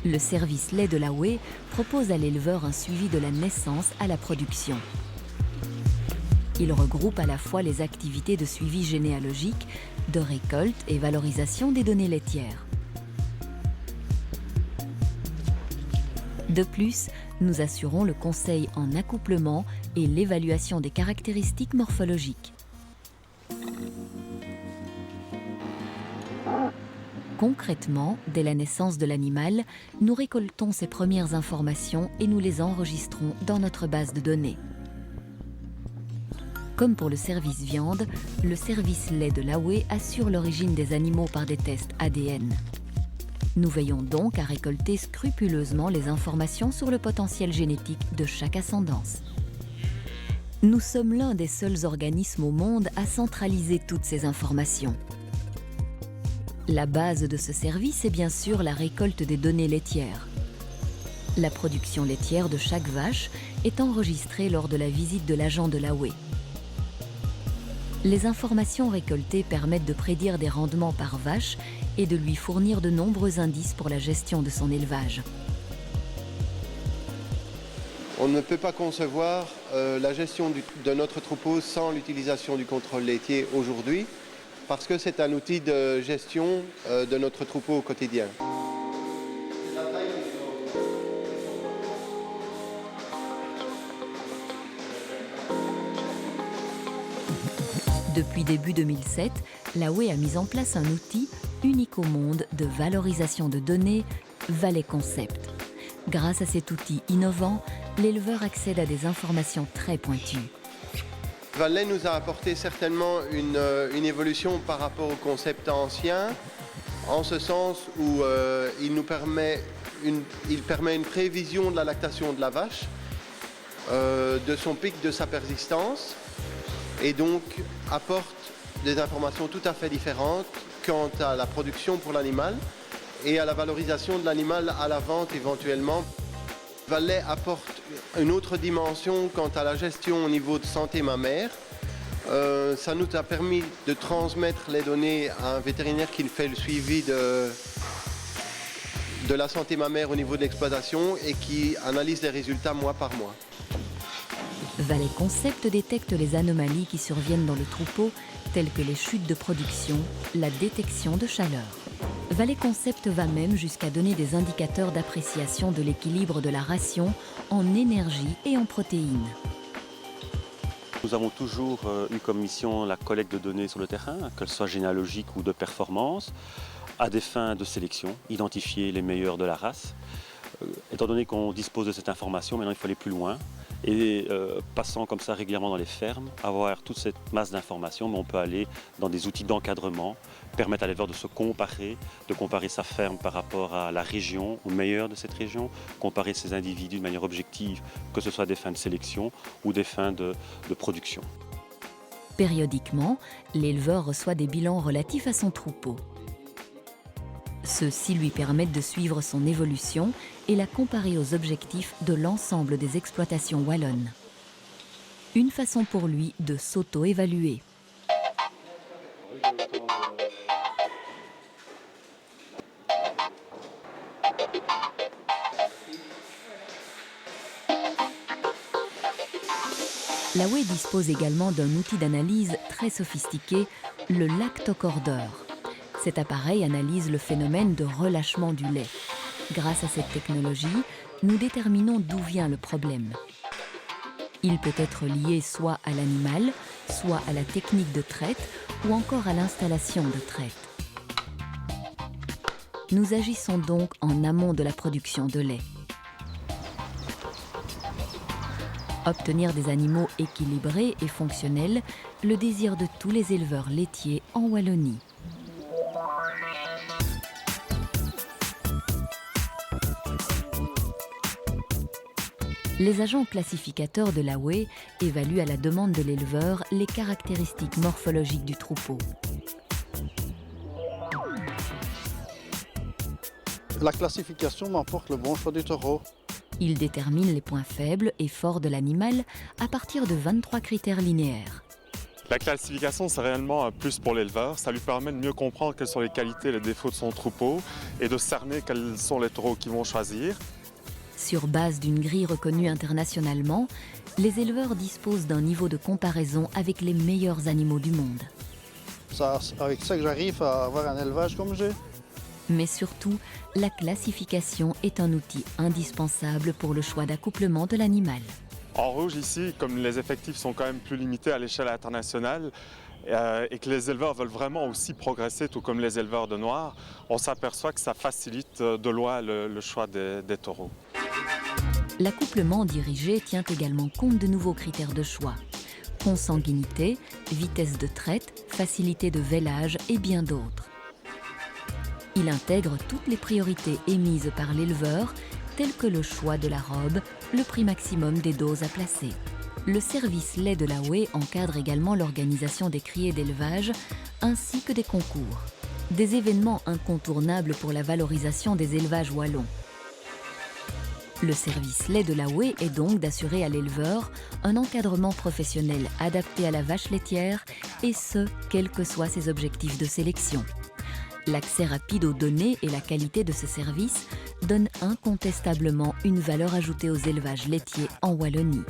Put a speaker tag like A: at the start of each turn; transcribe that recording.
A: Le service lait de l'AOE propose à l'éleveur un suivi de la naissance à la production. Il regroupe à la fois les activités de suivi généalogique, de récolte et valorisation des données laitières. De plus, nous assurons le conseil en accouplement et l'évaluation des caractéristiques morphologiques. Concrètement, dès la naissance de l'animal, nous récoltons ces premières informations et nous les enregistrons dans notre base de données. Comme pour le service viande, le service lait de l'AOE assure l'origine des animaux par des tests ADN. Nous veillons donc à récolter scrupuleusement les informations sur le potentiel génétique de chaque ascendance. Nous sommes l'un des seuls organismes au monde à centraliser toutes ces informations. La base de ce service est bien sûr la récolte des données laitières. La production laitière de chaque vache est enregistrée lors de la visite de l'agent de l'AOE. Les informations récoltées permettent de prédire des rendements par vache et de lui fournir de nombreux indices pour la gestion de son élevage.
B: On ne peut pas concevoir la gestion de notre troupeau sans l'utilisation du contrôle laitier aujourd'hui, parce que c'est un outil de gestion de notre troupeau au quotidien.
A: Depuis début 2007, l'AOE a mis en place un outil unique au monde de valorisation de données, Valley Concept. Grâce à cet outil innovant, l'éleveur accède à des informations très pointues.
B: Valley nous a apporté certainement une évolution par rapport au concept ancien, en ce sens où il permet une prévision de la lactation de la vache, de son pic, de sa persistance, et donc apporte des informations tout à fait différentes quant à la production pour l'animal et à la valorisation de l'animal à la vente éventuellement. Valley apporte une autre dimension quant à la gestion au niveau de santé mammaire. Ça nous a permis de transmettre les données à un vétérinaire qui fait le suivi de la santé mammaire au niveau de l'exploitation et qui analyse les résultats mois par mois.
A: Valley Concept détecte les anomalies qui surviennent dans le troupeau, telles que les chutes de production, la détection de chaleur. Valley Concept va même jusqu'à donner des indicateurs d'appréciation de l'équilibre de la ration en énergie et en protéines.
C: Nous avons toujours eu comme mission la collecte de données sur le terrain, qu'elles soient généalogiques ou de performance, à des fins de sélection, identifier les meilleurs de la race. Étant donné qu'on dispose de cette information, maintenant il faut aller plus loin. Et passant comme ça régulièrement dans les fermes, avoir toute cette masse d'informations, mais on peut aller dans des outils d'encadrement, permettre à l'éleveur de se comparer, de comparer sa ferme par rapport à la région, au meilleur de cette région, comparer ses individus de manière objective, que ce soit des fins de sélection ou des fins de production.
A: Périodiquement, l'éleveur reçoit des bilans relatifs à son troupeau. Ceux-ci lui permettent de suivre son évolution et la comparer aux objectifs de l'ensemble des exploitations wallonnes. Une façon pour lui de s'auto-évaluer. L'AOE dispose également d'un outil d'analyse très sophistiqué, le lactocordeur. Cet appareil analyse le phénomène de relâchement du lait. Grâce à cette technologie, nous déterminons d'où vient le problème. Il peut être lié soit à l'animal, soit à la technique de traite ou encore à l'installation de traite. Nous agissons donc en amont de la production de lait. Obtenir des animaux équilibrés et fonctionnels, le désir de tous les éleveurs laitiers en Wallonie. Les agents classificateurs de l'AOE évaluent à la demande de l'éleveur les caractéristiques morphologiques du troupeau.
D: La classification m'apporte le bon choix du taureau.
A: Il détermine les points faibles et forts de l'animal à partir de 23 critères linéaires.
E: La classification, c'est réellement un plus pour l'éleveur. Ça lui permet de mieux comprendre quelles sont les qualités et les défauts de son troupeau et de cerner quels sont les taureaux qu'ils vont choisir.
A: Sur base d'une grille reconnue internationalement, les éleveurs disposent d'un niveau de comparaison avec les meilleurs animaux du monde.
D: C'est avec ça que j'arrive à avoir un élevage comme j'ai.
A: Mais surtout, la classification est un outil indispensable pour le choix d'accouplement de l'animal.
E: En rouge ici, comme les effectifs sont quand même plus limités à l'échelle internationale et que les éleveurs veulent vraiment aussi progresser, tout comme les éleveurs de noir, on s'aperçoit que ça facilite de loin le choix des taureaux.
A: L'accouplement dirigé tient également compte de nouveaux critères de choix. Consanguinité, vitesse de traite, facilité de vêlage et bien d'autres. Il intègre toutes les priorités émises par l'éleveur, telles que le choix de la robe, le prix maximum des doses à placer. Le service lait de l'AOE encadre également l'organisation des criées d'élevage ainsi que des concours. Des événements incontournables pour la valorisation des élevages wallons. Le service lait de l'AOE est donc d'assurer à l'éleveur un encadrement professionnel adapté à la vache laitière et ce, quels que soient ses objectifs de sélection. L'accès rapide aux données et la qualité de ce service donnent incontestablement une valeur ajoutée aux élevages laitiers en Wallonie.